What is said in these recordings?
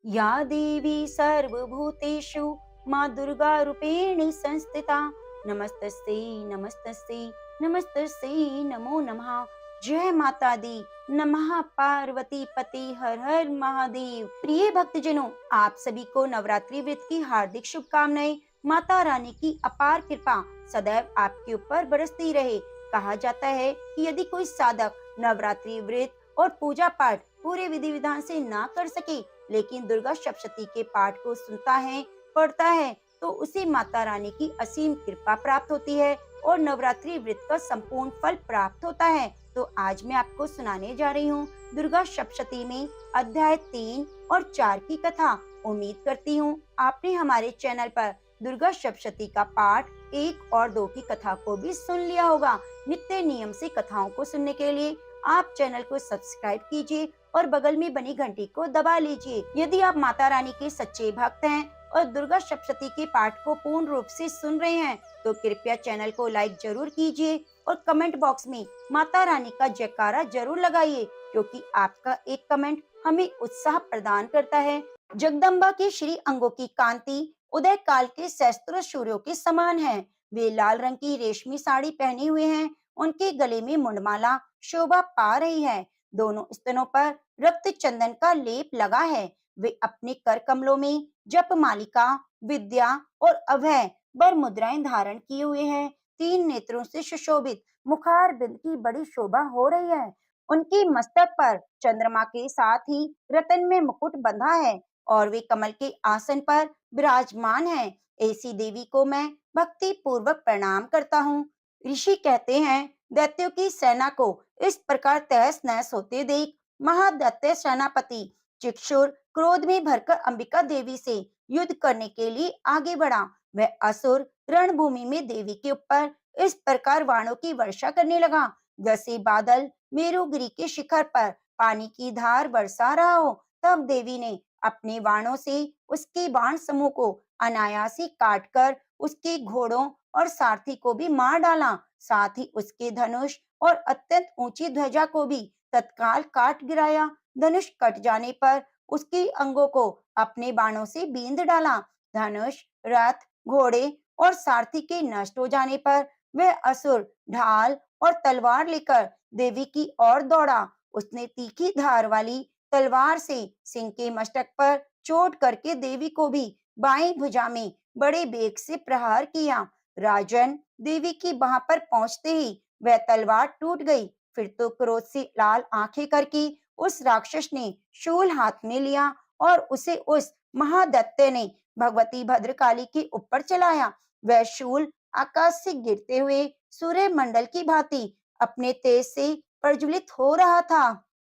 या देवी सर्वभूतेषु माँ दुर्गा रूपेण संस्थिता नमस्तस्यै नमस्तस्यै नमस्तस्यै नमो नमः। जय माता दी। नमः पार्वती पति हर हर महादेव। प्रिय भक्तजनों, आप सभी को नवरात्रि व्रत की हार्दिक शुभकामनाएं। माता रानी की अपार कृपा सदैव आपके ऊपर बरसती रहे। कहा जाता है कि यदि कोई साधक नवरात्रि व्रत और पूजा पाठ पूरे विधि विधान से ना कर सके, लेकिन दुर्गा सप्तशती के पाठ को सुनता है, पढ़ता है, तो उसे माता रानी की असीम कृपा प्राप्त होती है और नवरात्रि व्रत का संपूर्ण फल प्राप्त होता है। तो आज मैं आपको सुनाने जा रही हूँ दुर्गा सप्तशती में अध्याय 3 और 4 की कथा। उम्मीद करती हूँ आपने हमारे चैनल पर दुर्गा सप्तशती का पाठ 1 और 2 की कथा को भी सुन लिया होगा। नित्य नियम से कथाओं को सुनने के लिए आप चैनल को सब्सक्राइब कीजिए और बगल में बनी घंटी को दबा लीजिए। यदि आप माता रानी के सच्चे भक्त हैं और दुर्गा सप्तशती के पाठ को पूर्ण रूप से सुन रहे हैं, तो कृपया चैनल को लाइक जरूर कीजिए और कमेंट बॉक्स में माता रानी का जयकारा जरूर लगाइए, क्योंकि आपका एक कमेंट हमें उत्साह प्रदान करता है। जगदम्बा के श्री अंगों की कांति उदय काल के सहस्त्र सूर्यों के समान है। वे लाल रंग की रेशमी साड़ी पहने हुए हैं। उनके गले में मुंडमाला शोभा पा रही है। दोनों स्तनों पर रक्त चंदन का लेप लगा है। वे अपने कर कमलों में जप मालिका, विद्या और अभय बर मुद्राएं धारण किए हुए हैं। 3 नेत्रों से सुशोभित मुखार बिंद की बड़ी शोभा हो रही है। उनकी मस्तक पर चंद्रमा के साथ ही रतन में मुकुट बंधा है और वे कमल के आसन पर विराजमान है। ऐसी देवी को मैं भक्ति पूर्वक प्रणाम करता हूँ। ऋषि कहते हैं, दैत्यों की सेना को इस प्रकार तहस नहस होते देख महादैत्य सेनापति चिक्षुर क्रोध में भरकर अंबिका देवी से युद्ध करने के लिए आगे बढ़ा। वह असुर रणभूमि में देवी के ऊपर इस प्रकार बाणों की वर्षा करने लगा, जैसे बादल मेरुगिरी के शिखर पर पानी की धार बरसा रहा हो। तब देवी ने अपने बाणों से उसके बाण समूह को अनायास ही काटकर उसके घोड़ों और सारथी को भी मार डाला। साथ ही उसके धनुष और अत्यंत ऊंची ध्वजा को भी तत्काल काट गिराया। धनुष कट जाने पर उसके अंगों को अपने बाणों से बींध डाला। धनुष, रथ, घोड़े और सारथी के नष्ट हो जाने पर वह असुर ढाल और तलवार लेकर देवी की ओर दौड़ा। उसने तीखी धार वाली तलवार से सिंह के मस्तक पर चोट करके देवी को भी बाईं भुजा में बड़े बेग से प्रहार किया। राजन, देवी की बाह पर पहुंचते ही वह तलवार टूट गई। फिर तो क्रोध से लाल आंखें करके उस राक्षस ने शूल हाथ में लिया और उसे उस महादैत्य ने भगवती भद्रकाली के ऊपर चलाया। वह शूल आकाश से गिरते हुए सूर्य मंडल की भांति अपने तेज से प्रज्वलित हो रहा था।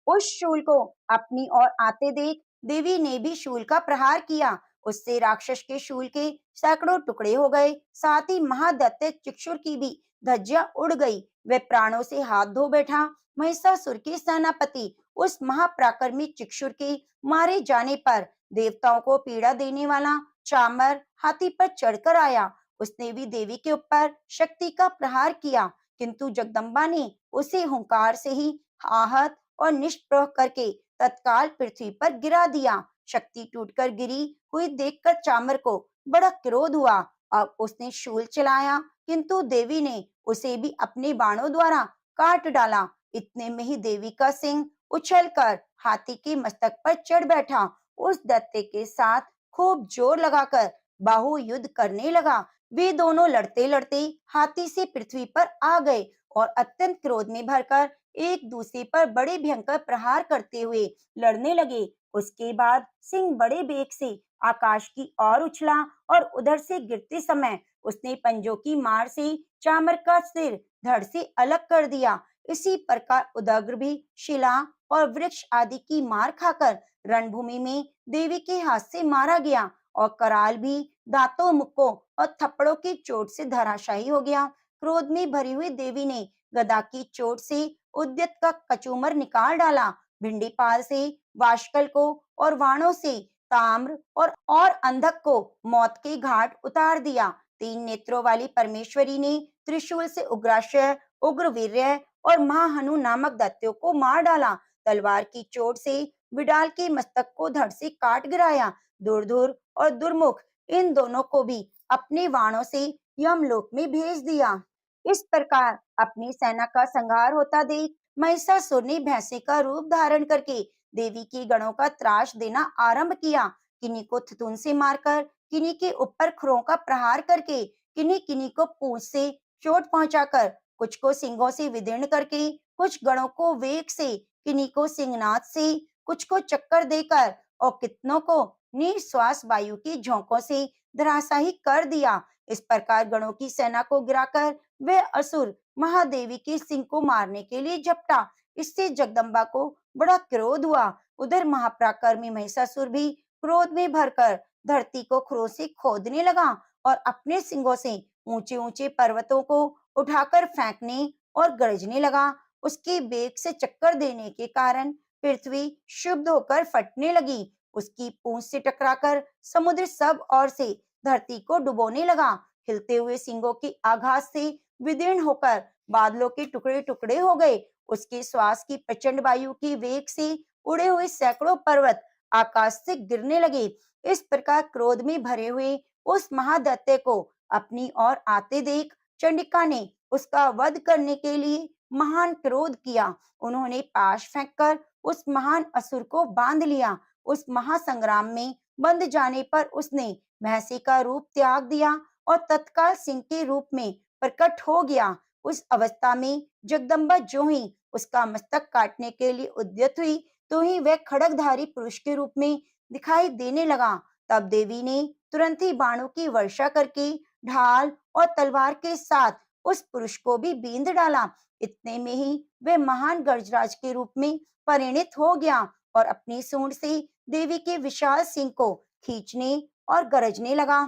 उस शूल को अपनी ओर आते देख देवी ने भी शूल का प्रहार किया। उससे राक्षस के शूल के सैकड़ों टुकड़े हो गए। साथ ही महादैत्य चिक्षुर की भी धज्जियां उड़ गई। वह प्राणों से हाथ धो बैठा। महिषासुर के सेनापति उस महापराक्रमी चिक्षुर के मारे जाने पर देवताओं को पीड़ा देने वाला चामर हाथी पर चढ़कर आया। उसने भी देवी के ऊपर शक्ति का प्रहार किया, किंतु जगदम्बा ने उसे हुंकार से ही आहत और निष्प्रह करके तत्काल पृथ्वी पर गिरा दिया। शक्ति टूटकर गिरी हुई देखकर चामर को बड़ा क्रोध हुआ। अब उसने शूल चलाया, किंतु देवी ने उसे भी अपने बाणों द्वारा काट डाला। इतने में ही देवी का सिंह उछलकर हाथी के मस्तक पर चढ़ बैठा। उस दैत्य के साथ खूब जोर लगाकर बाहु युद्ध करने लगा। वे दोनों लड़ते लड़ते हाथी से पृथ्वी पर आ गए और अत्यंत क्रोध में भरकर एक दूसरे पर बड़े भयंकर प्रहार करते हुए लड़ने लगे। उसके बाद सिंह बड़े बेग से आकाश की ओर उछला और उधर से गिरते समय उसने पंजों की मार से चामर का सिर धड़ से अलग कर दिया। इसी प्रकार उदग्र भी शिला और वृक्ष आदि की मार खाकर रणभूमि में देवी के हाथ से मारा गया और कराल भी दांतों, मुक्कों और थप्पड़ों की चोट से धराशायी हो गया। क्रोध में भरी हुई देवी ने गदा की चोट से उद्यत का कचूमर निकाल डाला। भिंडीपाल से वाशकल को और वाणों से ताम्र और अंधक को मौत के घाट उतार दिया। 3 नेत्रों वाली परमेश्वरी ने त्रिशूल से उग्राशय, उग्रवीर्य और महाहनु नामक दैत्यों को मार डाला। तलवार की चोट से विडाल के मस्तक को धड़ से काट गिराया। दुर्धुर और दुर्मुख इन दोनों को भी अपने वाणों से यमलोक में भेज दिया। इस प्रकार अपनी सेना का संहार होता देख महिषासुर ने भैंसे का रूप धारण करके देवी की गणों का त्रास देना आरंभ किया। किन्हीं को थुथुन से मारकर, किन्हीं के ऊपर खुरों का प्रहार करके, किन्हीं किन्हीं को पूंछ से चोट पहुंचाकर, कुछ को सिंगों से विदीर्ण करके, कुछ गणों को वेग से, किन्हीं को सिंहनाद से, कुछ को चक्कर देकर और कितनों को निश्वास वायु की झोंकों से धराशायी कर दिया। इस प्रकार गणों की सेना को गिराकर वह असुर महादेवी के सिंह को मारने के लिए झपटा। इससे जगदम्बा को बड़ा क्रोध हुआ। उधर महापराक्रमी महिषासुर भी क्रोध में भरकर धरती को खुरों से खोदने लगा और अपने सिंगों से ऊंचे ऊंचे पर्वतों को उठाकर फेंकने और गरजने लगा। उसके बेग से चक्कर देने के कारण पृथ्वी शुद्ध होकर फटने लगी। उसकी पूंछ से टकराकर समुद्र सब ओर से धरती को डुबोने लगा। हिलते हुए सिंगों के आघात से विदीर्ण होकर बादलों के टुकड़े टुकड़े हो गए। उसके श्वास की प्रचंड वायु के वेग से उड़े हुए सैकड़ों पर्वत आकाश से गिरने लगे। इस प्रकार क्रोध में भरे हुए उस महादैत्य को अपनी ओर आते देख चंडिका ने उसका वध करने के लिए महान क्रोध किया। उन्होंने पाश फेंककर उस महान असुर को बांध लिया। उस महासंग्राम में बंध जाने पर उसने भैंसे का रूप त्याग दिया और तत्काल सिंह के रूप में प्रकट हो गया। उस अवस्था में जगदम्बा जो ही उसका मस्तक काटने के लिए उद्यत हुई, तो ही वह खड्गधारी पुरुष के रूप में दिखाई देने लगा। तब देवी ने तुरंत ही बाणों की वर्षा करके ढाल और तलवार के साथ उस पुरुष को भी बींध डाला। इतने में ही वह महान गजराज के रूप में परिणित हो गया और अपनी सूंड से देवी के विशाल सिंह को खींचने और गरजने लगा।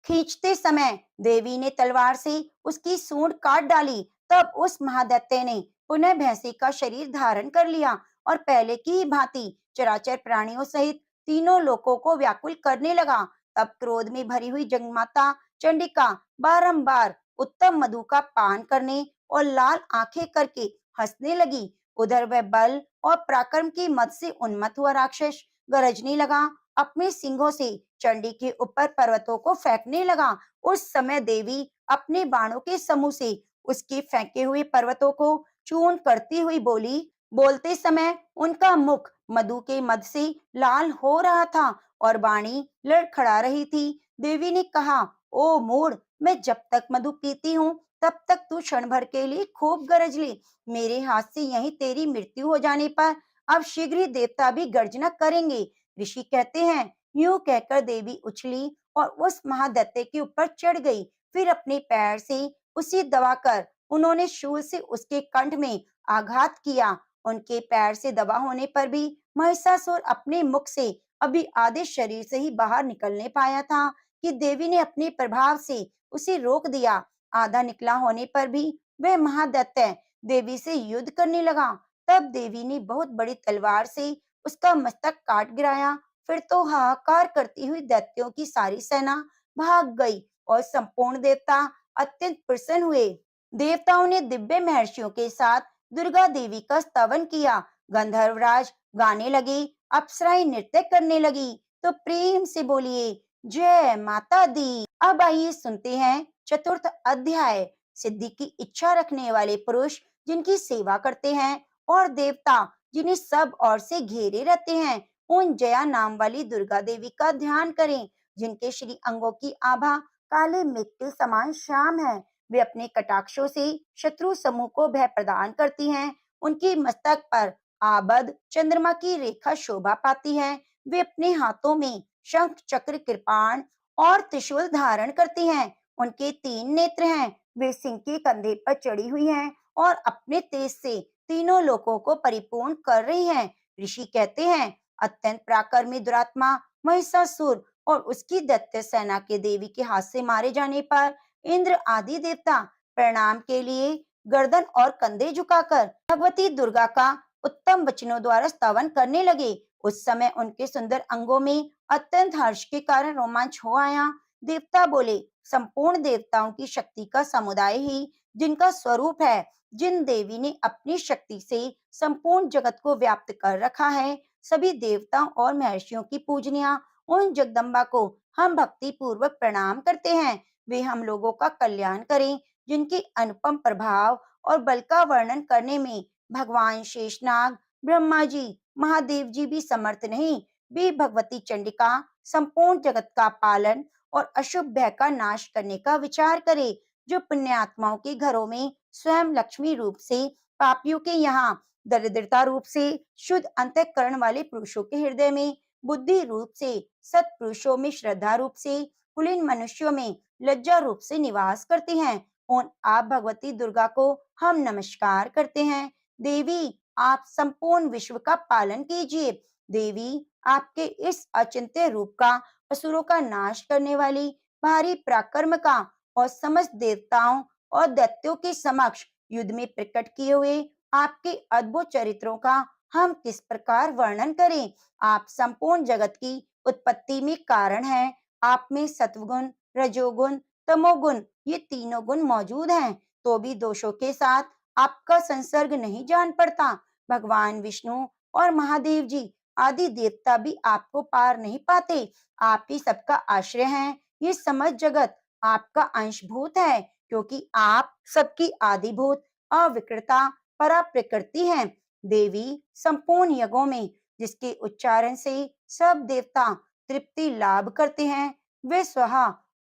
खींचते समय देवी ने तलवार से उसकी सूंड काट डाली। तब उस महादैत्य ने पुनः भैंसे का शरीर धारण कर लिया और पहले की ही भांति चराचर प्राणियों सहित तीनों लोकों को व्याकुल करने लगा। तब क्रोध में भरी हुई जगमाता चंडिका बारंबार उत्तम मधु का पान करने और लाल आंखें करके हंसने लगी। उधर वह बल और पराक्रम की मद से उन्मत्त हुआ राक्षस गरजने लगा। अपने सिंगों से चंडी के ऊपर पर्वतों को फेंकने लगा। उस समय देवी अपने बाणों के समूह से उसके फेंके हुए पर्वतों को चूर्ण करती हुई बोली। बोलते समय उनका मुख मधु के मद से लाल हो रहा था और वाणी लड़खड़ा रही थी। देवी ने कहा, ओ मूढ़, मैं जब तक मधु पीती हूँ तब तक तू क्षण भर के लिए खूब गरज ले। मेरे हाथ से यहीं तेरी मृत्यु हो जाने पर अब शीघ्र ही देवता भी गर्जना करेंगे। ऋषि कहते हैं, यूं कहकर देवी उछली और उस महादैत्य के ऊपर चढ़ गई। फिर अपने पैर से उसे दबाकर उन्होंने शूल से उसके कंठ में आघात किया। उनके पैर से दबा होने पर भी महिषासुर अपने मुख से अभी आधे शरीर से ही बाहर निकलने पाया था कि देवी ने अपने प्रभाव से उसे रोक दिया। आधा निकला होने पर भी वह महादैत्य देवी से युद्ध करने लगा। तब देवी ने बहुत बड़ी तलवार से उसका मस्तक काट गिराया। फिर तो हाहाकार करती हुई दैत्यों की सारी सेना भाग गई और संपूर्ण देवता अत्यंत प्रसन्न हुए। देवताओं ने दिव्य महर्षियों के साथ दुर्गा देवी का स्तवन किया। गंधर्वराज गाने लगे, अप्सराएं नृत्य करने लगी। तो प्रेम से बोलिए, जय माता दी। अब आइए सुनते हैं चतुर्थ अध्याय। सिद्धि की इच्छा रखने वाले पुरुष जिनकी सेवा करते हैं और देवता जिन्हें सब ओर से घेरे रहते हैं, उन जया नाम वाली दुर्गा देवी का ध्यान करें, जिनके श्री अंगों की आभा काले मेघ के समान श्याम है। वे अपने कटाक्षों से शत्रु समूह को भय प्रदान करती हैं। उनकी मस्तक पर आबद चंद्रमा की रेखा शोभा पाती है। वे अपने हाथों में शंख चक्र कृपाण और त्रिशूल धारण करती हैं। उनके 3 नेत्र हैं। वे सिंह के कंधे पर चढ़ी हुई हैं और अपने तेज से तीनों लोकों को परिपूर्ण कर रही हैं। ऋषि कहते हैं, अत्यंत पराक्रमी दुरात्मा महिषासुर और उसकी दैत्य सेना के देवी के हाथ से मारे जाने पर इंद्र आदि देवता प्रणाम के लिए गर्दन और कंधे झुकाकर भगवती दुर्गा का उत्तम वचनों द्वारा स्तवन करने लगे। उस समय उनके सुंदर अंगों में अत्यंत हर्ष के कारण रोमांच हो आया। देवता बोले, संपूर्ण देवताओं की शक्ति का समुदाय ही जिनका स्वरूप है, जिन देवी ने अपनी शक्ति से संपूर्ण जगत को व्याप्त कर रखा है, सभी देवताओं और महर्षियों की पूजनिया उन जगदम्बा को हम भक्ति पूर्वक प्रणाम करते हैं। वे हम लोगों का कल्याण करें। जिनके अनुपम प्रभाव और बल का वर्णन करने में भगवान शेषनाग, ब्रह्मा जी, महादेव जी भी समर्थ नहीं। वे भगवती चंडिका संपूर्ण जगत का पालन और अशुभ भय का नाश करने का विचार करे। जो पुण्यात्माओं के घरों में स्वयं लक्ष्मी रूप से, पापियों के यहाँ दरिद्रता रूप से, शुद्ध अंतःकरण वाले पुरुषों के हृदय में बुद्धि रूप से, सत्पुरुषों में श्रद्धा रूप से, कुलीन मनुष्यों में लज्जा रूप से निवास करती हैं, उन आप भगवती दुर्गा को हम नमस्कार करते हैं। देवी, आप संपूर्ण विश्व का पालन कीजिए। देवी, आपके इस अचिंत्य रूप का, असुरों का नाश करने वाली भारी पराक्रम का और समस्त देवताओं और दैत्यों के समक्ष युद्ध में प्रकट किए हुए आपके अद्भुत चरित्रों का हम किस प्रकार वर्णन करें। आप संपूर्ण जगत की उत्पत्ति में कारण हैं। आप में सत्वगुण, रजोगुण, तमोगुण ये तीनों गुण मौजूद हैं, तो भी दोषों के साथ आपका संसर्ग नहीं जान पड़ता। भगवान विष्णु और महादेव जी आदि देवता भी आपको पार नहीं पाते। आप ही सबका आश्रय हैं। ये समस्त जगत आपका अंशभूत है, क्योंकि आप सबकी आदिभूत, अविकृता, परा प्रकृति हैं। देवी, संपूर्ण यज्ञों में जिसके उच्चारण से सब देवता तृप्ति लाभ करते हैं, वे स्वः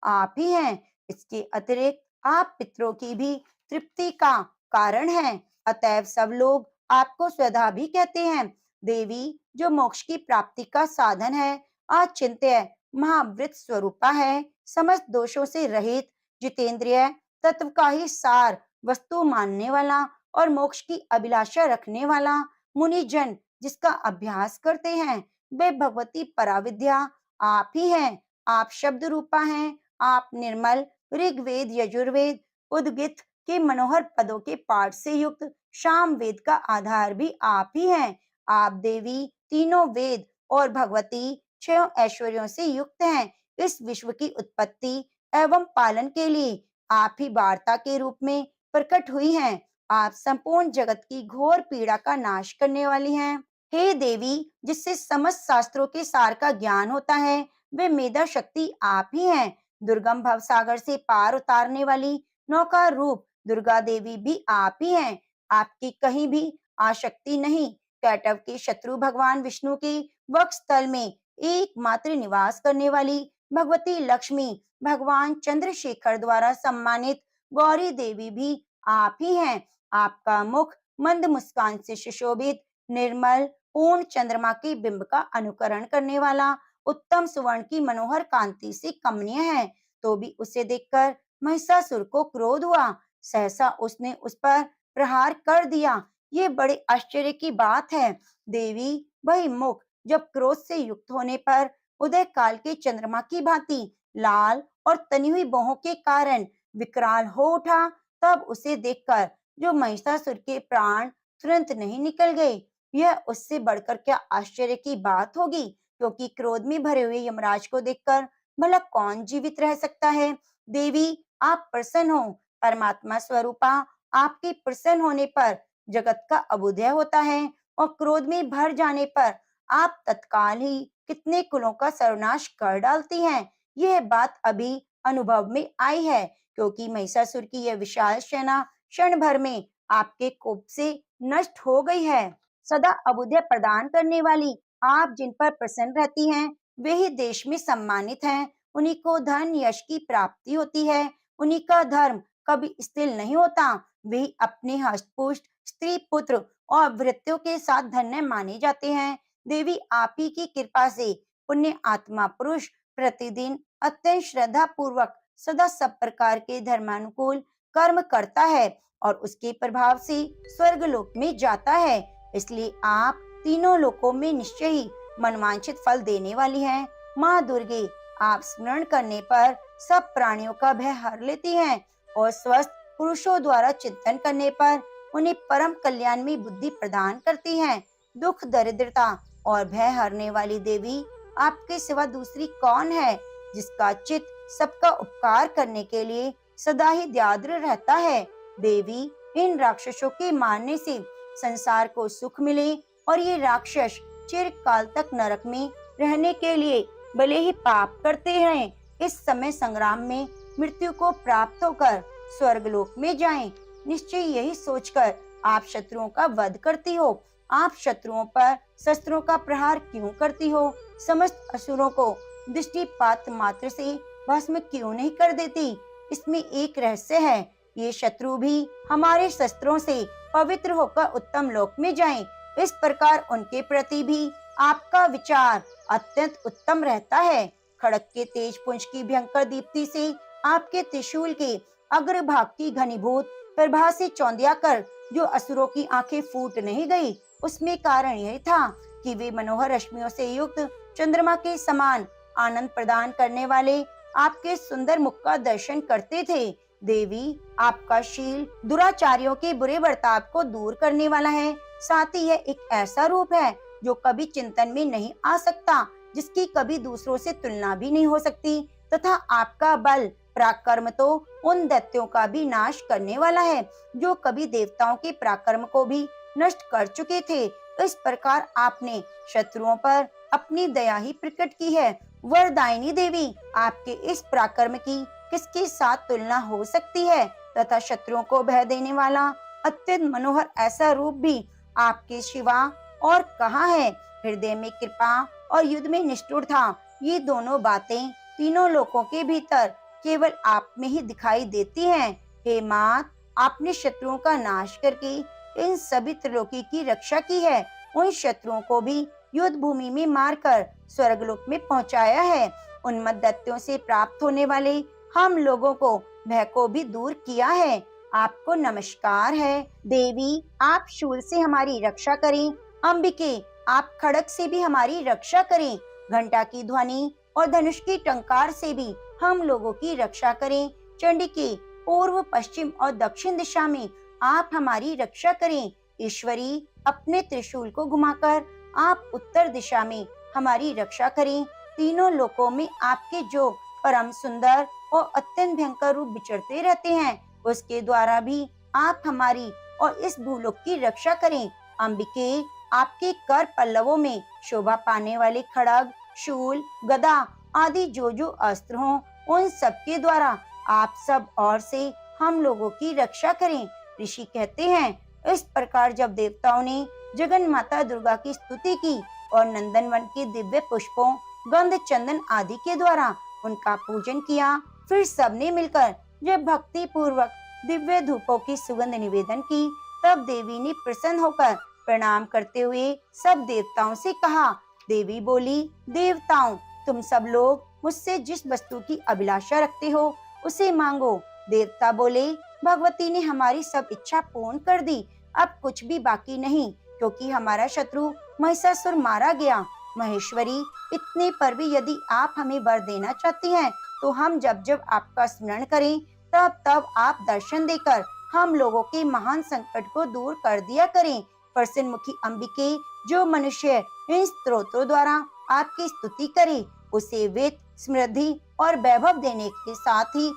आप ही हैं। इसके अतिरिक्त आप पितरों की भी तृप्ति का कारण हैं। अतएव सब लोग आपको स्वधा भी कहते हैं। देवी, जो मोक्ष की प्राप्ति का साधन है, अचिंत्य महावृत स्वरूपा है, समस्त दोषों से रहित, जितेंद्रिय, तत्व का ही सार वस्तु मानने वाला और मोक्ष की अभिलाषा रखने वाला मुनिजन जिसका अभ्यास करते हैं, वे भगवती पराविद्या आप ही हैं। आप शब्द रूपा हैं। आप निर्मल ऋग्वेद, यजुर्वेद, उद्गीत के मनोहर पदों के पाठ से युक्त शाम वेद का आधार भी आप ही हैं। आप देवी तीनों वेद और भगवती छह ऐश्वर्यों से युक्त हैं। इस विश्व की उत्पत्ति एवं पालन के लिए आप ही वार्ता के रूप में प्रकट हुई हैं। आप संपूर्ण जगत की घोर पीड़ा का नाश करने वाली हैं। हे देवी, जिससे समस्त शास्त्रों के सार का ज्ञान होता है, वे मेधा शक्ति आप ही हैं। दुर्गम भव सागर से पार उतारने वाली नौका रूप दुर्गा देवी भी आप ही हैं। आपकी कहीं भी आसक्ति नहीं। कैटव के शत्रु भगवान विष्णु के वक्षस्थल में एकमात्र निवास करने वाली भगवती लक्ष्मी, भगवान चंद्रशेखर द्वारा सम्मानित गौरी देवी भी आप ही हैं। आपका मुख मंद मुस्कान से सुशोभित, निर्मल, पूर्ण चंद्रमा के बिंब का अनुकरण करने वाला, उत्तम सुवर्ण की मनोहर कांति से कमनीय है। तो भी उसे देखकर महिषासुर को क्रोध हुआ। सहसा उसने उस पर प्रहार कर दिया। ये बड़े आश्चर्य की बात है। देवी, वही मुख जब क्रोध से युक्त होने पर उदय काल के चंद्रमा की भांति लाल और तनी हुई बाहों के कारण विकराल हो उठा, तब उसे देखकर जो महिषासुर के प्राण तुरंत नहीं निकल गए। यह उससे बढ़कर क्या आश्चर्य की बात होगी, क्योंकि क्रोध में भरे हुए यमराज को देखकर भला कौन जीवित रह सकता है। देवी, आप प्रसन्न हो। परमात्मा स्वरूपा आपके प्रसन्न होने पर जगत का अभुदय होता है, और क्रोध में भर जाने पर आप तत्काल ही कितने कुलों का सर्वनाश कर डालती हैं। यह बात अभी अनुभव में आई है, क्योंकि महिषासुर की यह विशाल सेना क्षण भर में आपके कोप से नष्ट हो गई है। सदा अभुदय प्रदान करने वाली आप जिन पर प्रसन्न रहती हैं, वे ही देश में सम्मानित हैं। उन्हीं को धन यश की प्राप्ति होती है। उन्हीं का धर्म कभी स्थिर नहीं होता। वे अपने हष्टपुष्ट स्त्री, पुत्र और भृत्यों के साथ धन्य माने जाते हैं। देवी, आप ही की कृपा से पुण्य आत्मा पुरुष प्रतिदिन अत्यंत श्रद्धा पूर्वक सदा सब प्रकार के धर्मानुकूल कर्म करता है और उसके प्रभाव से स्वर्ग लोक में जाता है। इसलिए आप तीनों लोकों में निश्चय ही मनवांछित फल देने वाली हैं। माँ दुर्गे, आप स्मरण करने पर सब प्राणियों का भय हर लेती हैं और स्वस्थ पुरुषों द्वारा चिंतन करने पर उन्हें परम कल्याण में बुद्धि प्रदान करती हैं। दुख, दरिद्रता और भय हरने वाली देवी, आपके सिवा दूसरी कौन है, जिसका चित्त सबका उपकार करने के लिए सदा ही व्याग्र रहता है। देवी, इन राक्षसों के मारने से संसार को सुख मिले और ये राक्षस चिरकाल तक नरक में रहने के लिए भले ही पाप करते रहें, इस समय संग्राम में मृत्यु को प्राप्त होकर स्वर्गलोक में जाएं। निश्चय यही सोचकर आप शत्रुओं का वध करती हो। आप शत्रुओं पर शस्त्रों का प्रहार क्यों करती हो? समस्त असुरों को दृष्टिपात मात्र से भस्म क्यों नहीं कर देती? इसमें एक रहस्य है। ये शत्रु भी हमारे शस्त्रों से पवित्र होकर उत्तम लोक में जाएं। इस प्रकार उनके प्रति भी आपका विचार अत्यंत उत्तम रहता है। खड़ग के तेज पुंज की भयंकर दीप्ति से आपके त्रिशूल के अग्रभाग की घनीभूत प्रभा से चौंधिया कर जो असुरों की आंखें फूट नहीं गई, उसमें कारण यही था कि वे मनोहर रश्मियों से युक्त चंद्रमा के समान आनंद प्रदान करने वाले आपके सुंदर मुख का दर्शन करते थे। देवी, आपका शील दुराचारियों के बुरे बर्ताव को दूर करने वाला है। साथ ही यह एक ऐसा रूप है जो कभी चिंतन में नहीं आ सकता, जिसकी कभी दूसरों से तुलना भी नहीं हो सकती, तथा आपका बल पराक्रम तो उन दैत्यों का भी नाश करने वाला है जो कभी देवताओं के पराक्रम को भी नष्ट कर चुके थे। इस प्रकार आपने शत्रुओं पर अपनी दया ही प्रकट की है। वरदायिनी देवी, आपके इस पराक्रम की किसके साथ तुलना हो सकती है? तथा शत्रुओं को भय देने वाला अत्यंत मनोहर ऐसा रूप भी आपके सिवा और कहाँ है? हृदय में कृपा और युद्ध में निष्ठुर था। ये दोनों बातें तीनों लोकों के भीतर केवल आप में ही दिखाई देती हैं। हे मात, आपने शत्रुओं का नाश करके इन सभी त्रिलोकी की रक्षा की है। उन शत्रुओं को भी युद्ध भूमि में मारकर स्वर्गलोक में पहुंचाया है। उन्मत्त दैत्यों से प्राप्त होने वाले हम लोगों को भय को भी दूर किया है। आपको नमस्कार है। देवी, आप शूल से हमारी रक्षा करें। अंबिके, आप खड़ग से भी हमारी रक्षा करें। घंटा की ध्वनि और धनुष की टंकार से भी हम लोगों की रक्षा करें। चंडिके, पूर्व पश्चिम और दक्षिण दिशा में आप हमारी रक्षा करें। ईश्वरी, अपने त्रिशूल को घुमाकर आप उत्तर दिशा में हमारी रक्षा करें। तीनों लोकों में आपके जो परम सुंदर और अत्यंत भयंकर रूप विचरते रहते हैं, उसके द्वारा भी आप हमारी और इस भूलोक की रक्षा करें। अंबिके, आपके कर पल्लवों में शोभा पाने वाले खड़ग, शूल, गदा आदि जो अस्त्र हों, उन सब के द्वारा आप सब और से हम लोगों की रक्षा करें। ऋषि कहते हैं, इस प्रकार जब देवताओं ने जगन माता दुर्गा की स्तुति की और नंदनवन के दिव्य पुष्पों, गंध, चंदन आदि के द्वारा उनका पूजन किया, फिर सबने मिलकर जब भक्ति पूर्वक दिव्य धूपों की सुगंध निवेदन की, तब देवी ने प्रसन्न होकर प्रणाम करते हुए सब देवताओं से कहा। देवी बोली, देवताओं, तुम सब लोग मुझसे जिस वस्तु की अभिलाषा रखते हो उसे मांगो। देवता बोले, भगवती ने हमारी सब इच्छा पूर्ण कर दी। अब कुछ भी बाकी नहीं, क्योंकि हमारा शत्रु महिषासुर मारा गया। महेश्वरी, इतने पर भी यदि आप हमें वर देना चाहती हैं, तो हम जब जब आपका स्मरण करें, तब तब आप दर्शन देकर हम लोगों के महान संकट को दूर कर दिया करें। प्रसन्न मुखी अंबिके, जो मनुष्य इन स्तोत्रों द्वारा आपकी स्तुति करे, उसे वित्त, समृद्धि और वैभव देने के साथ ही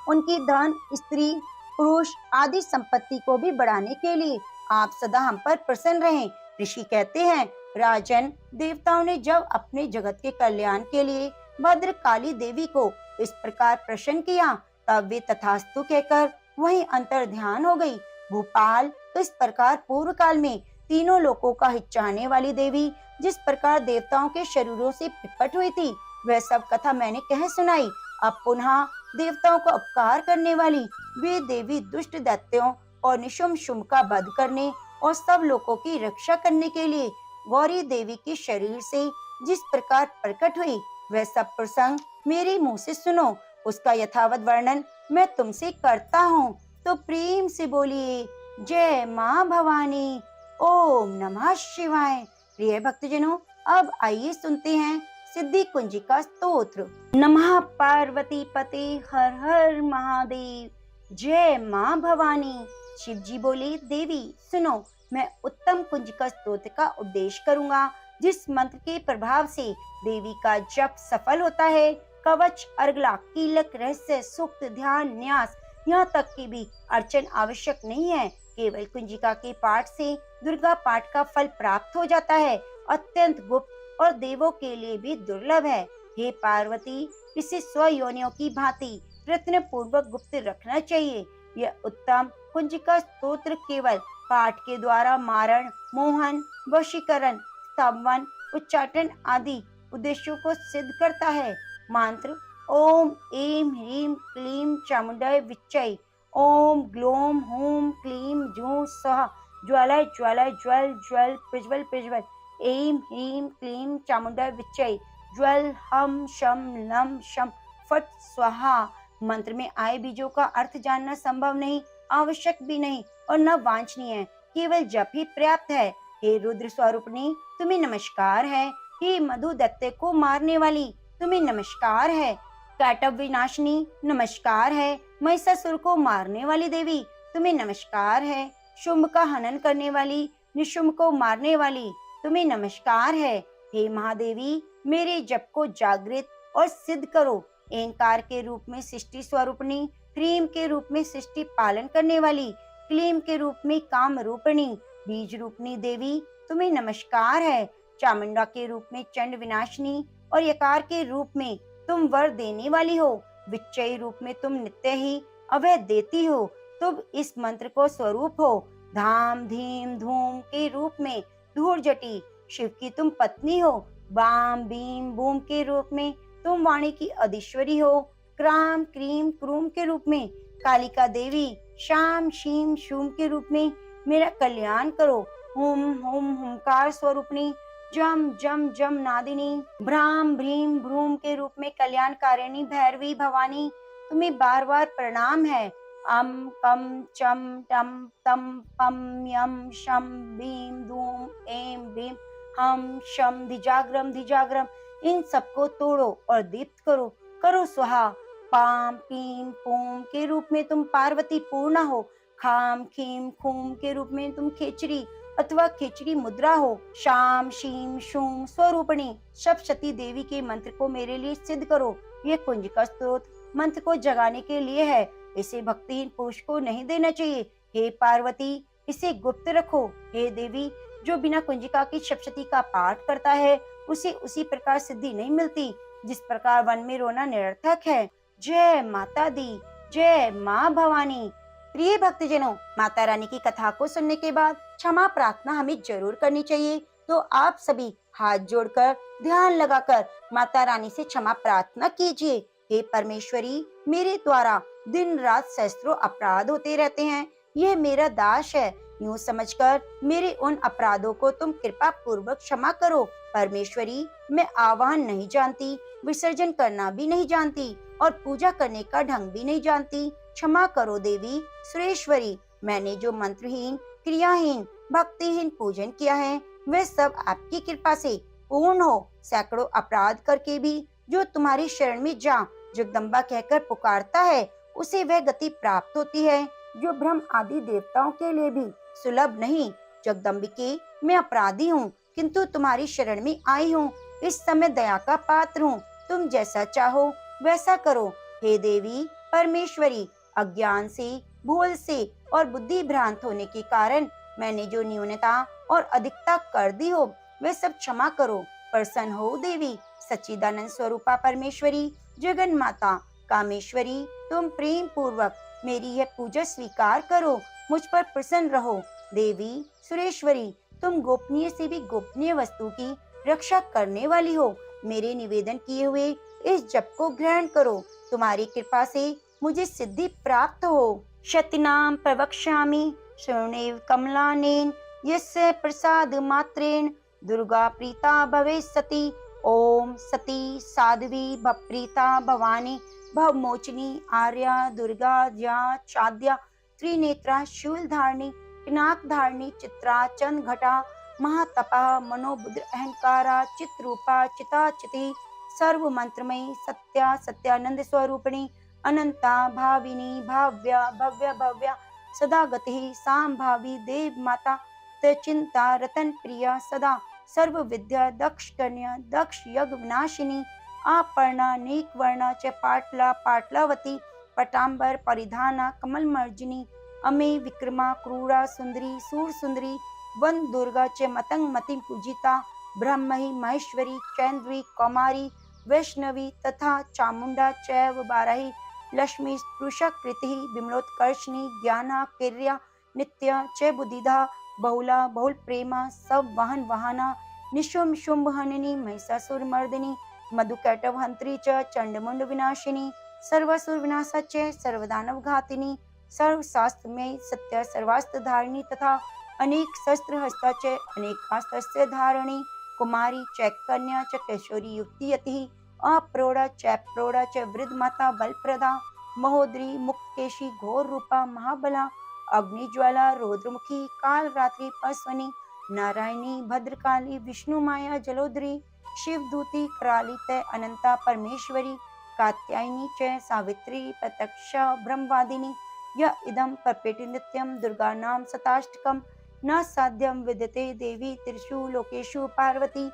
उनकी धन, स्त्री, पुरुष आदि संपत्ति को भी बढ़ाने के लिए आप सदा हम पर प्रसन्न रहें। ऋषि कहते हैं, राजन, देवताओं ने जब अपने जगत के कल्याण के लिए भद्रकाली देवी को इस प्रकार प्रसन्न किया, तब वे तथास्तु कहकर वहीं अंतर ध्यान हो गई। भूपाल, इस प्रकार पूर्व काल में तीनों लोकों का हित चाहने वाली देवी जिस प्रकार देवताओं के शरीरों से प्रकट हुई थी, वह सब कथा मैंने कह सुनाई। अब पुनः देवताओं को उपकार करने वाली वे देवी दुष्ट दैत्यों और निशुम शुम का वध करने और सब लोगों की रक्षा करने के लिए गौरी देवी के शरीर से जिस प्रकार प्रकट हुई, वह सब प्रसंग मेरे मुंह से सुनो। उसका यथावत वर्णन मैं तुमसे करता हूँ, तो प्रेम से बोलिए, जय माँ भवानी। ओम नमः शिवाय। प्रिय भक्तजनों, अब आइए सुनते हैं सिद्धि कुंजिका स्तोत्र। नमः पार्वती पते हर हर महादेव। जय माँ भवानी। शिव जी बोले, देवी सुनो, मैं उत्तम कुंजिका स्तोत्र का उपदेश करूंगा, जिस मंत्र के प्रभाव से देवी का जप सफल होता है। कवच, अर्गला, कीलक, रहस्य, सूक्त, ध्यान, न्यास, यहाँ तक की भी अर्चन आवश्यक नहीं है। केवल कुंजिका के पाठ से दुर्गा पाठ का फल प्राप्त हो जाता है। अत्यंत गुप्त और देवों के लिए भी दुर्लभ है। हे पार्वती, इसे स्वयोनियों की भांति प्रयत्न पूर्वक गुप्त रखना चाहिए। यह उत्तम कुंजिका स्तोत्र केवल पाठ के द्वारा मारण, मोहन, वशीकरण, स्तंभन, उच्चाटन आदि उद्देश्यों को सिद्ध करता है। मंत्र: ओम ऐं ह्रीं क्लीं चामुंडाय विच्चै। ओम ग्लौम हूं क्लीं जूं सः। ज्वालाय ज्वालाय ज्वल ज्वल प्रज्वल प्रज्वल। ऐं ह्रीं क्लीं चामुंडाय विच्चै। ज्वल हम शम लम शम फट स्वाहा। मंत्र में आए बीजों का अर्थ जानना संभव नहीं, आवश्यक भी नहीं और न वांछनीय है, केवल जप ही पर्याप्त है। हे रुद्र स्वरूपणी, तुम्हें नमस्कार है। हे मधु दत्ते को मारने वाली, तुम्हें नमस्कार है। कैटव विनाशिनी, नमस्कार है। महिषासुर को मारने वाली देवी, तुम्हें नमस्कार है। शुंभ का हनन करने वाली, निशुंभ को मारने वाली, तुम्हें नमस्कार है। हे महादेवी, मेरे जप को जागृत और सिद्ध करो। एंकार के रूप में सृष्टि स्वरूपणी, ह्रीम के रूप में सृष्टि पालन करने वाली, क्लीम के रूप में काम रूपणी, बीज रूपणी देवी, तुम्हें नमस्कार है। चामुंडा के रूप में चंड विनाशिनी और यकार के रूप में तुम वर देने वाली हो। विच्चय रूप में तुम नित्य ही अभय देती हो। तुम इस मंत्र को स्वरूप हो। धाम धीम धूम के रूप में धूर जटी, शिव की तुम पत्नी हो। बाम बीम बूम के रूप में तुम वाणी की अधीश्वरी हो। क्राम क्रीम क्रूम के रूप में कालिका देवी, शाम शीम शूम के रूप में मेरा कल्याण करो। हुम हुम हुंकार स्वरूपणी, जम जम जम नादिनी, भ्राम भ्रीम भ्रूम के रूप में कल्याणकारिणी भैरवी भवानी, तुम्हें बार बार प्रणाम है। अम कम चम टम तम पम यम शम भीम धूम एम भीम हम शम धिजाग्रम धिजाग्रम, इन सबको तोड़ो और दीप्त करो। करो स्वाहा। पाम पीम पूम के रूप में तुम पार्वती पूर्णा हो। खाम खीम खूम के रूप में तुम खेचरी अथवा खिचड़ी मुद्रा हो। शाम शीम शूम स्वरूपणी सप्तशती देवी के मंत्र को मेरे लिए सिद्ध करो। ये कुंजिका स्तोत्र मंत्र को जगाने के लिए है, इसे भक्तिहीन पुरुष को नहीं देना चाहिए। हे पार्वती, इसे गुप्त रखो। हे देवी, जो बिना कुंजिका की सप्तशती का पाठ करता है उसे उसी प्रकार सिद्धि नहीं मिलती जिस प्रकार वन में रोना निरर्थक है। जय माता दी, जय माँ भवानी। प्रिय भक्तजनों, माता रानी की कथा को सुनने के बाद क्षमा प्रार्थना हमें जरूर करनी चाहिए। तो आप सभी हाथ जोड़कर ध्यान लगाकर माता रानी से क्षमा प्रार्थना कीजिए। हे परमेश्वरी, मेरे द्वारा दिन रात सहस्त्रों अपराध होते रहते हैं, यह मेरा दास है, यूं समझकर मेरे उन अपराधों को तुम कृपा पूर्वक क्षमा करो। परमेश्वरी, मैं आवाहन नहीं जानती, विसर्जन करना भी नहीं जानती और पूजा करने का ढंग भी नहीं जानती। क्षमा करो देवी सुरेश्वरी। मैंने जो मंत्रहीन, क्रियाहीन, भक्तिहीन पूजन किया है वह सब आपकी कृपा से पूर्ण हो। सैकड़ों अपराध करके भी जो तुम्हारी शरण में जा जगदम्बा कहकर पुकारता है उसे वह गति प्राप्त होती है जो ब्रह्म आदि देवताओं के लिए भी सुलभ नहीं। जगदम्बिके, मैं अपराधी हूँ किंतु तुम्हारी शरण में आई हूँ। इस समय दया का पात्र हूँ, तुम जैसा चाहो वैसा करो। हे देवी परमेश्वरी, अज्ञान से, भूल से और बुद्धि भ्रांत होने के कारण मैंने जो न्यूनता और अधिकता कर दी हो वे सब क्षमा करो। प्रसन्न हो देवी सच्चिदानंद स्वरूपा परमेश्वरी, जगन माता कामेश्वरी, तुम प्रेम पूर्वक मेरी यह पूजा स्वीकार करो, मुझ पर प्रसन्न रहो। देवी सुरेश्वरी, तुम गोपनीय से भी गोपनीय वस्तु की रक्षा करने वाली हो। मेरे निवेदन किए हुए इस जप को ग्रहण करो, तुम्हारी कृपा से मुझे सिद्धि प्राप्त हो। शतिनाम प्रवक्ष्यामि शरणेव कमलानेन, यस्य प्रसाद मात्रेण दुर्गा प्रीता भवेत् सती। ओम सती साध्वी भवप्रीता भवानी भवमोचनी आर्या दुर्गा या चाद्या त्रिनेत्रा शूलधारिणी पिनाकधारिणी चित्रा चंद्रघटा महातपा मनोबुद्ध अहंकारा चित्रूपा चिताचिति सर्व मंत्रमयी सत्या सत्यानंद स्वरूपिणी अनंता भाविनी भाव्या भव्य भव्या सदा गति सांभावी देव माता चिंता रतन प्रिया सदा सर्व विद्या दक्ष कन्या दक्ष यज्ञ विनाशिनी आपर्णा नीक वर्णा च पाटला पाटलावती पटांबर परिधाना कमल मर्जिनी अमे विक्रमा क्रूरा सुंदरी सूर सुंदरी वन दुर्गा च मतंग मति पूजिता ब्रह्महि महेश्वरी चैन्द्री कौमारी वैष्णवी तथा चामुंडा चैव बारहि लक्ष्मी स्पृशकृतिः विमलोत्कर्षिणी ज्ञाना कीर्या नित्या च बुद्धिदा बहुला बहुल प्रेमा सब वाहन वाहना निशुम शुंभ हननी महिषासुर मर्दिनी मधुकैटव हंत्री च चंडमुंड विनाशिनी सर्वासुर विनाशा च सर्वदानव घातिनी सर्वशास्त्रमय सत्य सर्वास्त्र धारिणी तथा अनेक शस्त्र हस्ता च अनेकास्त्र धारिणी कुमारी च कन्या च किशोरी युक्ति यति अप्रौढ़ा च प्रौढ़ा च वृद्ध माता बलप्रदा महोदरी मुक्तकेशी घोर रूपा महाबला अग्निज्वाला रौद्रमुखी काल रात्रि पार्श्वनी नारायणी भद्रकाली विष्णु माया जलोदरी शिवदूती कराली तय अनंता परमेश्वरी कात्यायनी च सावित्री प्रत्यक्षा ब्रह्मवादिनी य इदं परपेटि नित्यं दुर्गा नाम शताष्टकम् न साध्यं विद्यते देवी त्रिषु लोकेषु पार्वती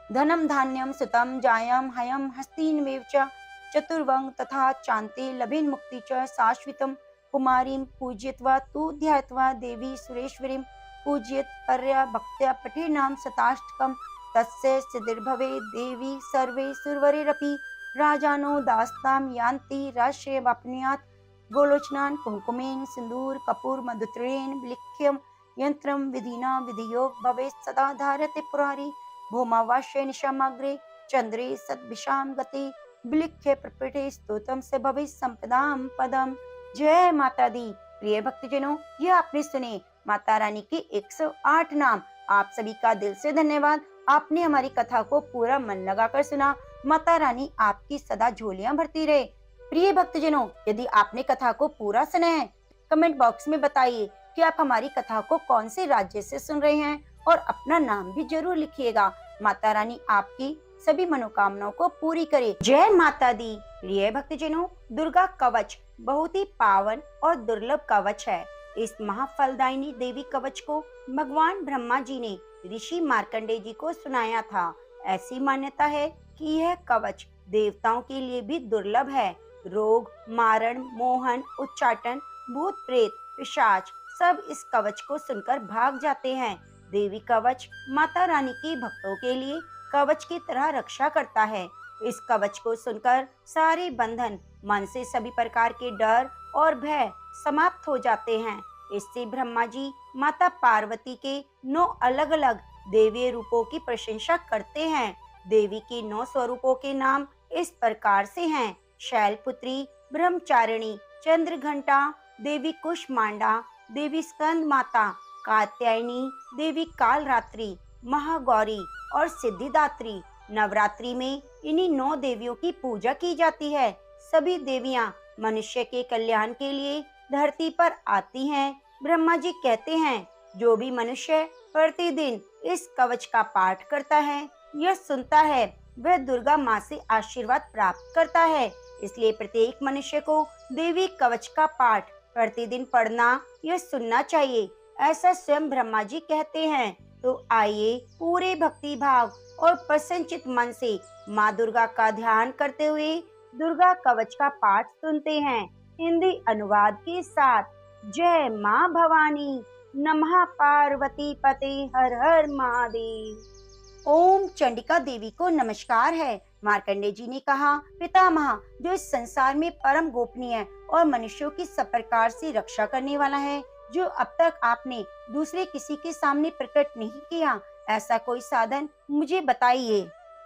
धनं धान्यं सुतं जायं हयं हस्तिनमेव च चतुर्वंग तथा चान्ते लभेन मुक्ति च शाश्वतं कुमारीं पूजयित्वा तु ध्यात्वा देवी सुरेश्वरीं पूजयेत् पर्या भक्त्या पठे नाम शताष्टकम् तस्य सिद्धिर्भवे देवी सर्वे सुरवरेरपि राजानो दास्तां यान्ति राष्ट्रेवाप्नुयात् गोलोचनान् कुंकुमेन सिंदूर कपूर मधुत्रेण लिख्यं यंत्रं विधिना विधियोग भवेत् सदा धारते पुरारी भौमावास्ये निशामाग्रे चंद्रे सद्भिषां गते विलिख्य प्रपटे स्तोत्रम से भवेत् संपदां पदम। जय माता दी। प्रिय भक्तजनों, यह आपने सुने माता रानी के 108 नाम। आप सभी का दिल से धन्यवाद। आपने हमारी कथा को पूरा मन लगाकर सुना। माता रानी आपकी सदा झोलियां भरती रहे। प्रिय भक्तजनों, यदि आपने कथा को पूरा सुना है, कमेंट बॉक्स में बताइए कि आप हमारी कथा को कौन से राज्य से सुन रहे हैं और अपना नाम भी जरूर लिखिएगा। माता रानी आपकी सभी मनोकामनाओं को पूरी करे। जय माता दी। प्रिय भक्तजनों, दुर्गा कवच बहुत ही पावन और दुर्लभ कवच है। इस महाफलदायिनी देवी कवच को भगवान ब्रह्मा जी ने ऋषि मार्कंडेय जी को सुनाया था। ऐसी मान्यता है कि यह कवच देवताओं के लिए भी दुर्लभ है। रोग, मारण, मोहन, उच्चाटन, भूत प्रेत, पिशाच सब इस कवच को सुनकर भाग जाते हैं। देवी कवच माता रानी के भक्तों के लिए कवच की तरह रक्षा करता है। इस कवच को सुनकर सारे बंधन, मन से सभी प्रकार के डर और भय समाप्त हो जाते हैं। इससे ब्रह्मा जी माता पार्वती के 9 अलग अलग देवीय रूपों की प्रशंसा करते हैं। देवी के 9 स्वरूपों के नाम इस प्रकार से हैं: शैलपुत्री, ब्रह्मचारिणी, चंद्रघंटा, देवी कुष्मांडा, देवी स्कंद माता, कात्यायनी, देवी कालरात्रि, महागौरी और सिद्धिदात्री। नवरात्रि में इन्हीं 9 देवियों की पूजा की जाती है। सभी देवियां मनुष्य के कल्याण के लिए धरती पर आती हैं। ब्रह्मा जी कहते हैं, जो भी मनुष्य प्रतिदिन इस कवच का पाठ करता है या सुनता है, वह दुर्गा माँ से आशीर्वाद प्राप्त करता है। इसलिए प्रत्येक मनुष्य को देवी कवच का पाठ प्रतिदिन पढ़ना या सुनना चाहिए, ऐसा स्वयं ब्रह्मा जी कहते हैं। तो आइए पूरे भक्ति भाव और प्रसन्नचित मन से माँ दुर्गा का ध्यान करते हुए दुर्गा कवच का पाठ सुनते हैं हिंदी अनुवाद के साथ। जय माँ भवानी, नमः पार्वती पते, हर हर महादेव। ओम चंडिका देवी को नमस्कार है। मार्कंडेय जी ने कहा, पितामह जो इस संसार में परम गोपनीय और मनुष्यों की सब प्रकार से रक्षा करने वाला है, जो अब तक आपने दूसरे किसी के सामने प्रकट नहीं किया, ऐसा कोई साधन मुझे बताइए।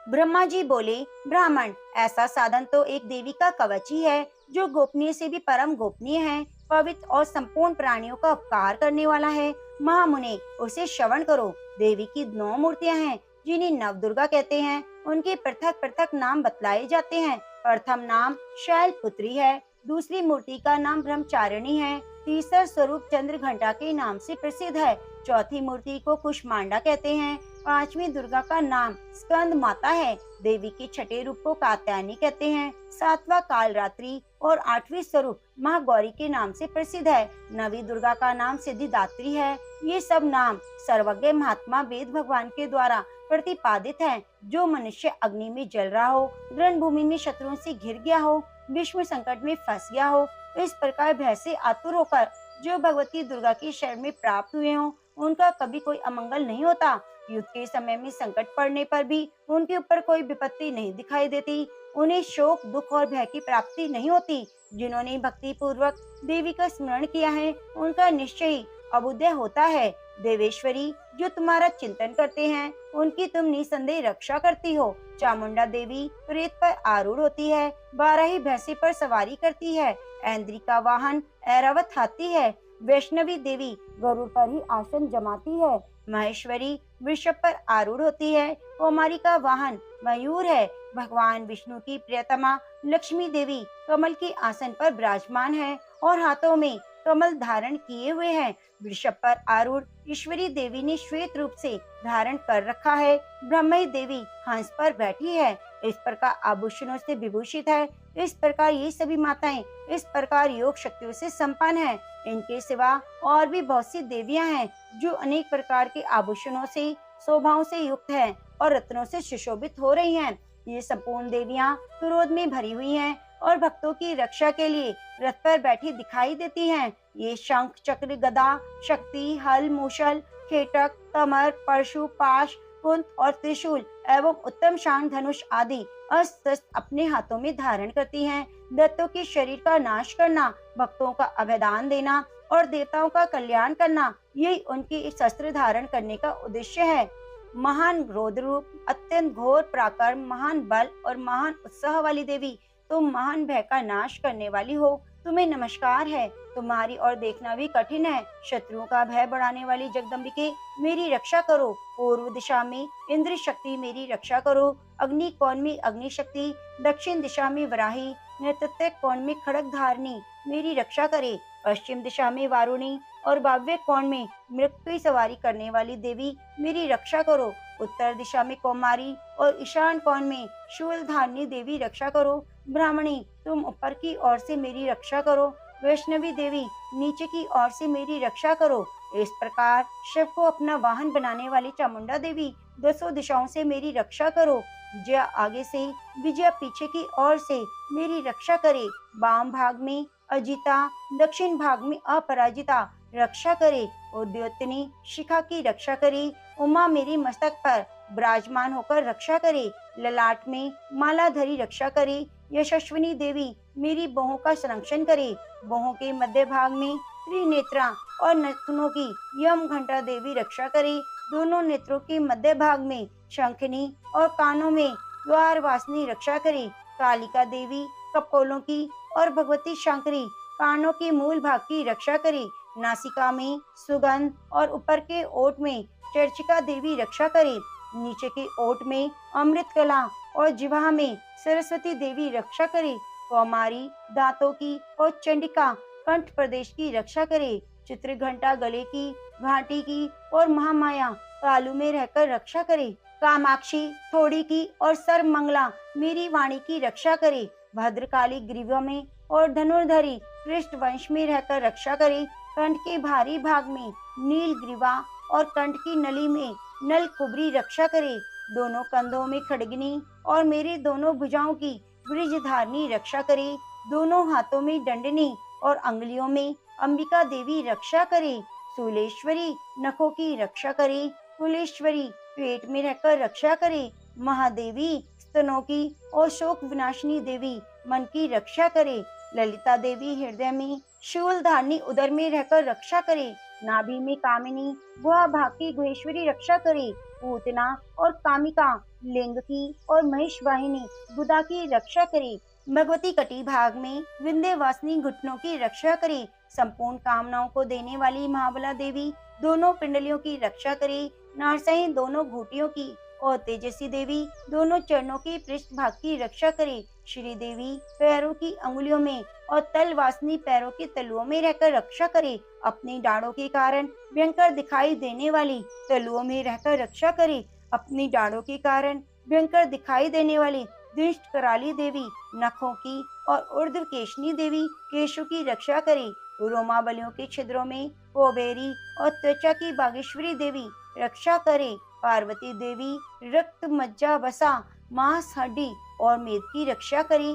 ब्रह्मा जी बोले, ब्राह्मण, ऐसा साधन तो एक देवी का कवच ही है, जो गोपनीय से भी परम गोपनीय है, पवित्र और संपूर्ण प्राणियों का उपकार करने वाला है। महामुने, उसे श्रवण करो। देवी की 9 मूर्तियां हैं, जिन्हें नवदुर्गा कहते हैं। उनके पृथक पृथक नाम बतलाए जाते हैं। प्रथम नाम शैलपुत्री है, दूसरी मूर्ति का नाम ब्रह्मचारिणी है, तीसरा स्वरूप चंद्रघंटा के नाम से प्रसिद्ध है, चौथी मूर्ति को कुष्मांडा कहते हैं, पांचवी दुर्गा का नाम स्कंद माता है, देवी के छठे रूप को कात्यायनी कहते हैं, सातवां कालरात्रि और 8वीं स्वरूप महागौरी के नाम से प्रसिद्ध है, 9वीं दुर्गा का नाम सिद्धिदात्री है। ये सब नाम सर्वज्ञ महात्मा वेद भगवान के द्वारा प्रतिपादित हैं। जो मनुष्य अग्नि में जल रहा हो, रणभूमि में शत्रुओं से घिर गया हो, विश्व संकट में फंस गया हो, इस प्रकार भय से आतुर होकर जो भगवती दुर्गा की शरण में प्राप्त हुए हों, उनका कभी कोई अमंगल नहीं होता। युद्ध के समय में संकट पड़ने पर भी उनके ऊपर कोई विपत्ति नहीं दिखाई देती। उन्हें शोक, दुख और भय की प्राप्ति नहीं होती। जिन्होंने भक्ति पूर्वक देवी का स्मरण किया है, उनका निश्चय ही अभुदय होता है। देवेश्वरी, जो तुम्हारा चिंतन करते हैं, उनकी तुम निसंदेह रक्षा करती हो। चामुंडा देवी प्रेत पर आरूढ़ होती है, 12 ही भैंसे पर सवारी करती है। ऐन्द्री का वाहन ऐरावत हाथी है। वैष्णवी देवी गरुड़ पर ही आसन जमाती है। महेश्वरी वृषभ पर आरूढ़ होती है। कौमारी का वाहन मयूर है। भगवान विष्णु की प्रियतमा लक्ष्मी देवी कमल के आसन पर विराजमान है और हाथों में कमल धारण किए हुए हैं। वृषभ पर आरूढ़ ईश्वरी देवी ने श्वेत रूप से धारण कर रखा है। ब्रह्मई देवी हंस पर बैठी है, इस प्रकार आभूषणों से विभूषित है। इस प्रकार ये सभी माताएं इस प्रकार योग शक्तियों से संपन्न है। इनके सिवा और भी बहुत सी देवियां हैं जो अनेक प्रकार के आभूषणों से, शोभाओं से युक्त हैं और रत्नों से सुशोभित हो रही हैं। ये संपूर्ण देवियां क्रोध में भरी हुई हैं और भक्तों की रक्षा के लिए रथ पर बैठी दिखाई देती हैं। ये शंख, चक्र, गदा, शक्ति, हल, मूषल, खेटक, कमर, परशु, पाश, कुंत और त्रिशूल एवं उत्तम शान धनुष आदि अस्त्र शस्त्र अपने हाथों में धारण करती हैं। दैत्यों के शरीर का नाश करना, भक्तों का अभयदान देना और देवताओं का कल्याण करना, यही उनकी इस शस्त्र धारण करने का उद्देश्य है। महान क्रोध रूप, अत्यंत घोर पराक्रम, महान बल और महान उत्साह वाली देवी, तुम महान भय का नाश करने वाली हो। तुम्हें नमस्कार है। तुम्हारी ओर देखना भी कठिन है। शत्रुओं का भय बढ़ाने वाली जगदम्बिके, मेरी रक्षा करो। पूर्व दिशा में इंद्र शक्ति, मेरी रक्षा करो। अग्नि कोण में अग्नि शक्ति, दक्षिण दिशा में वराही, नैऋत्य कोण में खड़ग धारणी, मेरी रक्षा करे। पश्चिम दिशा में वारुणी और वायव्य कोण में मृग की सवारी करने वाली देवी, मेरी रक्षा करो। उत्तर दिशा में कौमारी और ईशान कोण में शूल धारणी देवी, रक्षा करो। ब्राह्मणी, तुम ऊपर की ओर से मेरी रक्षा करो। वैष्णवी देवी, नीचे की ओर से मेरी रक्षा करो। इस प्रकार शिव को अपना वाहन बनाने वाली चामुंडा देवी, 200 दिशाओं से मेरी रक्षा करो। जया आगे से, विजया पीछे की ओर से मेरी रक्षा करे। वाम भाग में अजिता, दक्षिण भाग में अपराजिता रक्षा करे। उद्योतनी शिखा की रक्षा करे। उमा मेरी मस्तक पर विराजमान होकर रक्षा करे। ललाट में मालाधरी रक्षा करे। यशस्विनी देवी मेरी बाहों का संरक्षण करे। बाहों के मध्य भाग में त्रिनेत्रा और नथनों की यम घंटा देवी रक्षा करे। दोनों नेत्रों के मध्य भाग में शंखनी और कानों में द्वार वासनी रक्षा करे। कालिका देवी कपोलों की और भगवती शंकरी कानों के मूल भाग की रक्षा करे। नासिका में सुगंध और ऊपर के ओठ में चर्चिका देवी रक्षा करे। नीचे के ओठ में अमृत कला और जिह्वा में सरस्वती देवी रक्षा करे। कौमारी दांतों की और चंडिका कंठ प्रदेश की रक्षा करे। चित्रघंटा गले की, घाटी की और महामाया तालु में रहकर रक्षा करे। कामाक्षी थोड़ी की और सर्वमंगला मेरी वाणी की रक्षा करे। भद्रकाली ग्रीवा में और धनुर्धरी कृष्ण वंश में रहकर रक्षा करे। कंठ के भारी भाग में नील ग्रीवा और कंठ की नली में नल कुबरी रक्षा करे। दोनों कंधों में खड़गनी और मेरे दोनों भुजाओं की ब्रिजधारणी रक्षा करे। दोनों हाथों में दंडनी और अंगुलियों में अंबिका देवी रक्षा करे। शूलेश्वरी नखों की रक्षा करे। कुलेश्वरी पेट में रहकर रक्षा करे। महादेवी स्तनों की और शोक विनाशिनी देवी मन की रक्षा करे। ललिता देवी हृदय में, शूल धारणी उदर में रहकर रक्षा करे। नाभि में कामिनी, गुहा भाग की गुहेश्वरी रक्षा करे। पूतना और कामिका लिंग की और महिष वाहिनी गुदा की रक्षा करे। भगवती कटी भाग में विंध्यवासिनी घुटनों की रक्षा करे। संपूर्ण कामनाओं को देने वाली महाबला देवी दोनों पिंडलियों की रक्षा करे। नारसही दोनों घुटियों की और तेजस्वी देवी दोनों चरणों की पृष्ठ भाग की रक्षा करे। श्री देवी पैरों की अंगुलियों में और तलवासनी पैरों के तलुओं में रहकर रक्षा करे। अपनी डाढ़ों के कारण भयंकर दिखाई देने वाली तलुओं में रहकर रक्षा करे। अपनी डाढ़ों के कारण भयंकर दिखाई देने वाली दुष्ट कराली देवी नखों की और ऊर्ध्व केशनी देवी केशों की रक्षा करे। रोमावलियों के छिद्रों में कोबेरी और त्वचा की बागेश्वरी देवी रक्षा करे। पार्वती देवी रक्त, मज्जा, वसा, मांस, हड्डी और मेद की रक्षा करे।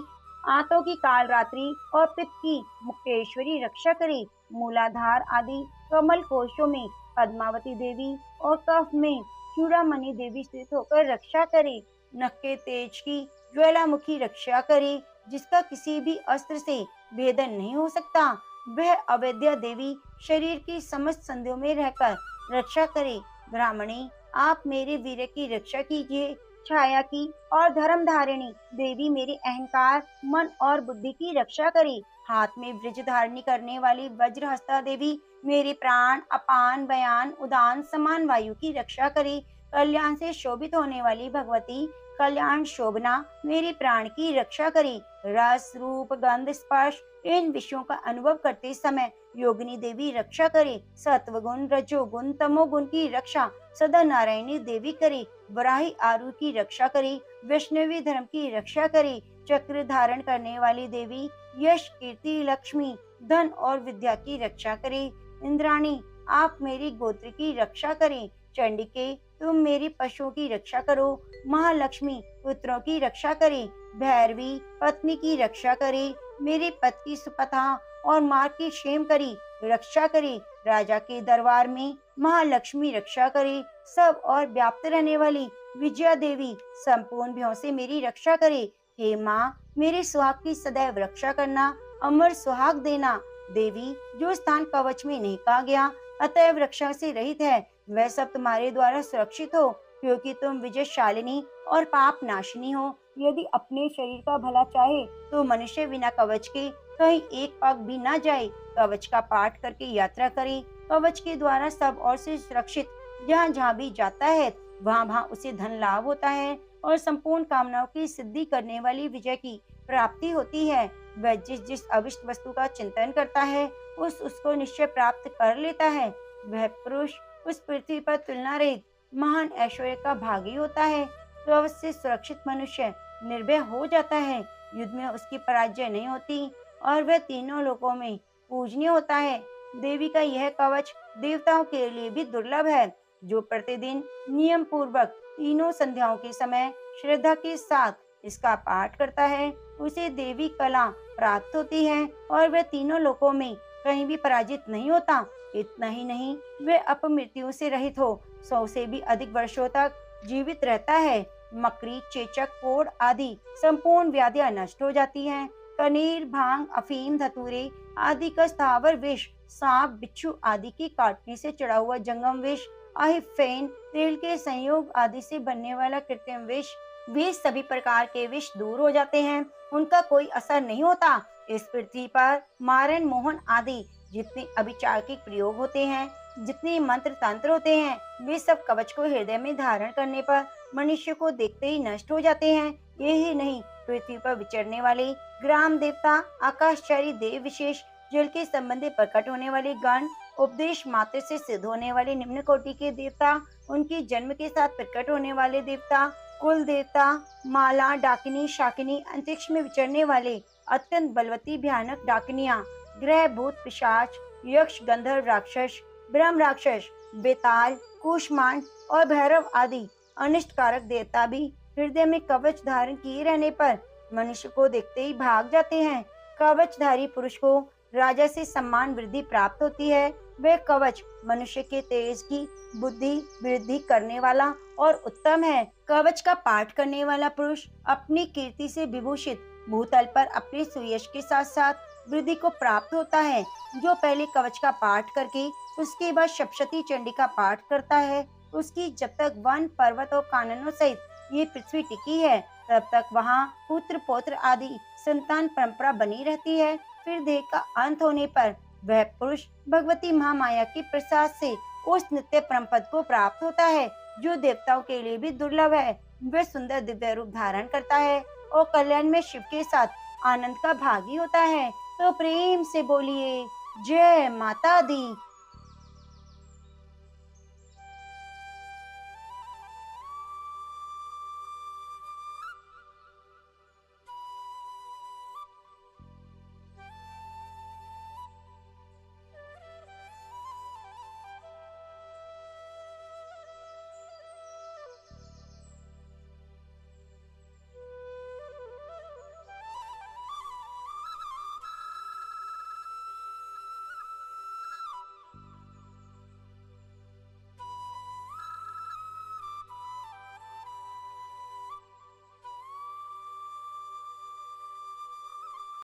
आंतों की काल रात्रि और पित्त की मुक्तेश्वरी रक्षा करे। मूलाधार आदि कमल कोशों में पद्मावती देवी और कफ में चूड़ामणि देवी स्थित होकर रक्षा करे। नख के तेज की ज्वालामुखी रक्षा करे, जिसका किसी भी अस्त्र से भेदन नहीं हो सकता। वह अवैद्या देवी शरीर की समस्त संधियों में रहकर रक्षा करे। ब्राह्मणी, आप मेरे वीर की रक्षा कीजिए। छाया की और धर्म धारिणी देवी मेरे अहंकार, मन और बुद्धि की रक्षा करे। हाथ में वज्र धारणी करने वाली वज्रहस्ता देवी मेरे प्राण, अपान, बयान, उदान, समान वायु की रक्षा करे। कल्याण से शोभित होने वाली भगवती कल्याण शोभना मेरे प्राण की रक्षा करे। रस, रूप, गंध, स्पर्श इन विषयों का अनुभव करते समय योगिनी देवी रक्षा करे। सत्वगुण, रजोगुण, तमोगुण की रक्षा सदा नारायणी देवी करे। वराही आरु की रक्षा करे। वैष्णवी धर्म की रक्षा करे। चक्र धारण करने वाली देवी यश, कीर्ति, लक्ष्मी, धन और विद्या की रक्षा करे। इंद्राणी, आप मेरी गोत्र की रक्षा करें। चंडिके, तुम मेरी पशुओं की रक्षा करो। महालक्ष्मी, पुत्रों की रक्षा करे। भैरवी, पत्नी की रक्षा करे। मेरे पति की सुपथा और मार्ग की क्षेम करी रक्षा करे। राजा के दरबार में महालक्ष्मी रक्षा करे। सब और व्याप्त रहने वाली विजया देवी संपूर्ण भयों से मेरी रक्षा करे। हे माँ, मेरे सुहाग की सदैव रक्षा करना, अमर सुहाग देना। देवी, जो स्थान कवच में नहीं कहा गया अतएव रक्षा से रहित है, वह सब तुम्हारे द्वारा सुरक्षित हो, क्योंकि तुम विजयशालिनी और पाप नाशिनी हो। यदि अपने शरीर का भला चाहे तो मनुष्य बिना कवच के कहीं एक पग भी न जाए। कवच का पाठ करके यात्रा करे। कवच के द्वारा सब और से सुरक्षित जहाँ जहाँ भी जाता है वहाँ वहाँ उसे धन लाभ होता है और संपूर्ण कामनाओं की सिद्धि करने वाली विजय की प्राप्ति होती है। वह जिस जिस अविष्ट वस्तु का चिंतन करता है उसको निश्चय प्राप्त कर लेता है। वह पुरुष उस पृथ्वी पर तुलना रहित महान ऐश्वर्य का भागी होता है। तो अवश्य सुरक्षित मनुष्य निर्भय हो जाता है। युद्ध में उसकी पराजय नहीं होती और वह तीनों लोकों में पूजनीय होता है। देवी का यह कवच देवताओं के लिए भी दुर्लभ है। जो प्रतिदिन नियम पूर्वक तीनों संध्याओं के समय श्रद्धा के साथ इसका पाठ करता है उसे देवी कला प्राप्त होती है और वह तीनों लोकों में कहीं भी पराजित नहीं होता। इतना ही नहीं, वह अपमृत्यु से रहित हो 100 से भी अधिक वर्षों तक जीवित रहता है। मकड़ी, चेचक, कोढ़ आदि संपूर्ण व्याधियां नष्ट हो जाती हैं। कनीर, भांग, अफीम, धतूरे आदि का स्थावर विष, सांप, बिच्छू आदि के काटने से चढ़ा हुआ जंगम विष, अहिफेन, तेल के संयोग आदि से बनने वाला कृत्रिम विष, वे सभी प्रकार के विष दूर हो जाते हैं। उनका कोई असर नहीं होता। इस पृथ्वी पर मारण, मोहन आदि जितने अभिचार के प्रयोग होते हैं, जितने मंत्र तंत्र होते हैं, वे सब कवच को हृदय में धारण करने पर मनुष्य को देखते ही नष्ट हो जाते हैं। यही नहीं, पृथ्वी पर विचरने वाले ग्राम देवता, आकाशचारी देव विशेष, जल के संबंधी प्रकट होने वाले गण, उपदेश मात्र से सिद्ध होने वाले निम्न कोटि के देवता, उनके जन्म के साथ प्रकट होने वाले देवता, कुल देवता, माला, डाकिनी, शाकिनी, अंतरिक्ष में विचरने वाले अत्यंत बलवती भयानक डाकिनियां, ग्रह, भूत, पिशाच, यक्ष, गंधर्व, राक्षस, ब्रह्म राक्षस, बेताल, कुष्मांड और भैरव आदि अनिष्टकारक देवता भी हृदय में कवच धारण किए रहने पर मनुष्य को देखते ही भाग जाते हैं। कवचधारी पुरुष को राजा से सम्मान वृद्धि प्राप्त होती है। वह कवच मनुष्य के तेज की बुद्धि वृद्धि करने वाला और उत्तम है। कवच का पाठ करने वाला पुरुष अपनी कीर्ति से विभूषित भूतल पर अपने सुयश के साथ साथ वृद्धि को प्राप्त होता है। जो पहले कवच का पाठ करके उसके बाद सप्तशती चंडी का पाठ करता है, उसकी जब तक वन, पर्वत और काननों सहित ये पृथ्वी टिकी है तब तक वहाँ पुत्र, पौत्र आदि संतान परंपरा बनी रहती है। फिर देह का अंत होने पर वह पुरुष भगवती महामाया के प्रसाद से उस नित्य परम पद को प्राप्त होता है जो देवताओं के लिए भी दुर्लभ है। वह सुंदर दिव्य रूप धारण करता है और कल्याण में शिव के साथ आनंद का भागी होता है। तो प्रेम से बोलिए जय माता दी।